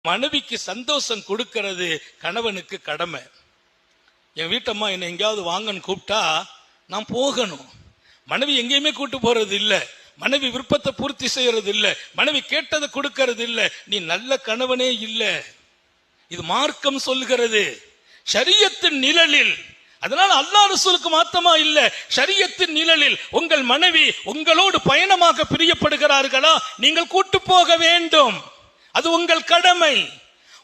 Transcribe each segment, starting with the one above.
மனைவிக்கு சந்தோஷம் கொடுக்கிறது கணவனுக்கு கடமை. என் வீட்டம்மா என்னை எங்கேயாவது வாங்கன்னு கூப்பிட்டா நான் போகணும். மனைவி எங்கேயுமே கூட்டு போறது இல்ல, மனைவி விருப்பத்தை பூர்த்தி செய்யறது இல்ல, மனைவி கேட்டதை கொடுக்கறது இல்ல, நீ நல்ல கணவனே இல்ல. இது மார்க்கம் சொல்கிறது, ஷரியத்தின் நிழலில். அதனால அல்லாஹ் ரசூலுக்கு மாத்தமா இல்ல, ஷரியத்தின் நிழலில் உங்கள் மனைவி உங்களோடு பயணமாக பிரியப்படுகிறார்களா, நீங்கள் கூட்டு போக வேண்டும். அது உங்கள் கடமை.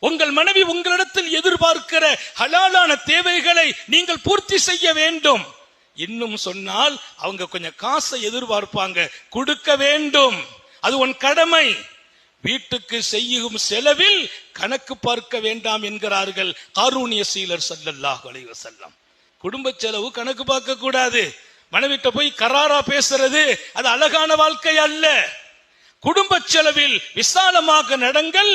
உங்கள் மனைவி உங்களிடத்தில் எதிர்பார்க்கிற ஹலாலான தேவைகளை நீங்கள் பூர்த்தி செய்ய வேண்டும். இன்னும் சொன்னால் அவங்க கொஞ்சம் காசை எதிர்பார்ப்பாங்க, கொடுக்க வேண்டும். அது உன் கடமை. வீட்டுக்கு செய்யும் செலவில் கணக்கு பார்க்க வேண்டாம் என்கிறார்கள் காரூணிய சீலர் ஸல்லல்லாஹு அலைஹி வஸல்லம். குடும்ப செலவு கணக்கு பார்க்க கூடாது. மனைவிட்ட போய் கராரா பேசுறது அது அழகான வாழ்க்கை அல்ல. குடும்ப செலவில் விசாலமாக நடங்கள்,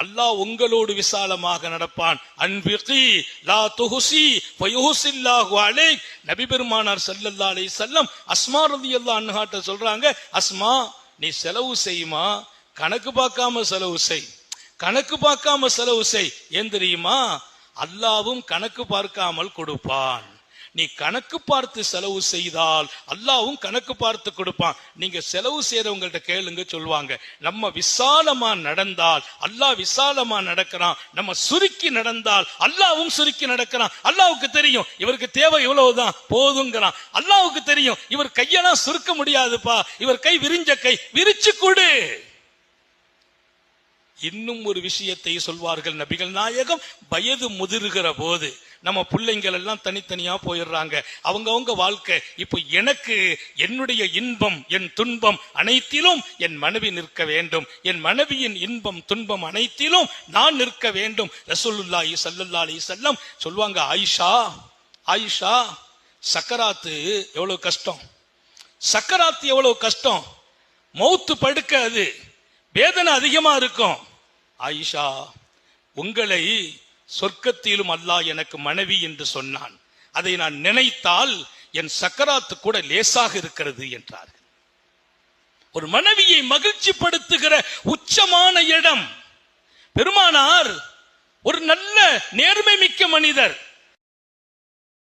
அல்லாஹ் உங்களோடு விசாலமாக நடப்பான். அன்பிகி லா துஹசி ஃபயுஹசில்லாஹு அலைக். நபி பெருமானார் ஸல்லல்லாஹு அலைஹி வஸல்லம் அஸ்மா ரலியல்லாஹு அன்ஹா சொல்றாங்க, அஸ்மா நீ செலவு செய்யுமா, கணக்கு பார்க்காம செலவு செய், கணக்கு பார்க்காம செலவு செய். ஏன் தெரியுமா, அல்லாவும் கணக்கு பார்க்காமல் கொடுப்பான். நீ கணக்கு பார்த்து செலவு செய்தால் அல்லாவும் கணக்கு பார்த்து கொடுப்பான். நீங்க செலவு செய்யறவங்கள்ட்ட கேளுங்க, சொல்லுவாங்க. நம்ம விசாலமா நடந்தால் அல்லாஹ் விசாலமா நடக்கிறான், நம்ம சுருக்கி நடந்தால் அல்லாவும் சுருக்கி நடக்கிறான். அல்லாவுக்கு தெரியும் இவருக்கு தேவை இவ்வளவுதான் போதுங்கிறான். அல்லாவுக்கு தெரியும் இவர் கையெல்லாம் சுருக்க முடியாதுப்பா, இவர் கை விரிஞ்ச கை, விரிச்சு கொடு. இன்னும் ஒரு விஷயத்தை சொல்வார்கள் நபிகள் நாயகம், வயது முதிர்கிற போது நம்ம பிள்ளைங்கள் எல்லாம் தனித்தனியா போயிடுறாங்க, அவங்க வாழ்க்கை. இப்போ எனக்கு என்னுடைய இன்பம் என் துன்பம் அனைத்திலும் என் மனைவி நிற்க வேண்டும், என் மனைவியின் இன்பம் துன்பம் அனைத்திலும் நான் நிற்க வேண்டும். ரசூலுல்லாஹி ஸல்லல்லாஹு அலைஹி வஸல்லம் சொல்வாங்க, ஆயிஷா சக்கராத்து எவ்வளவு கஷ்டம், சக்கராத்து எவ்வளவு கஷ்டம், மௌத்து படுக்க அது வேதனை அதிகமா இருக்கும். ஆயிஷா, உங்களை சொர்க்கத்திலும் அல்லாஹ் எனக்கு மனைவி என்று சொன்னான், அதை நான் நினைத்தால் என் சக்கராத்து கூட லேசாக இருக்கிறது என்றார். ஒரு மனைவியை மகிழ்ச்சி படுத்துகிற உச்சமான இடம். பெருமானார் ஒரு நல்ல நேர்மை மிக்க மனிதர்.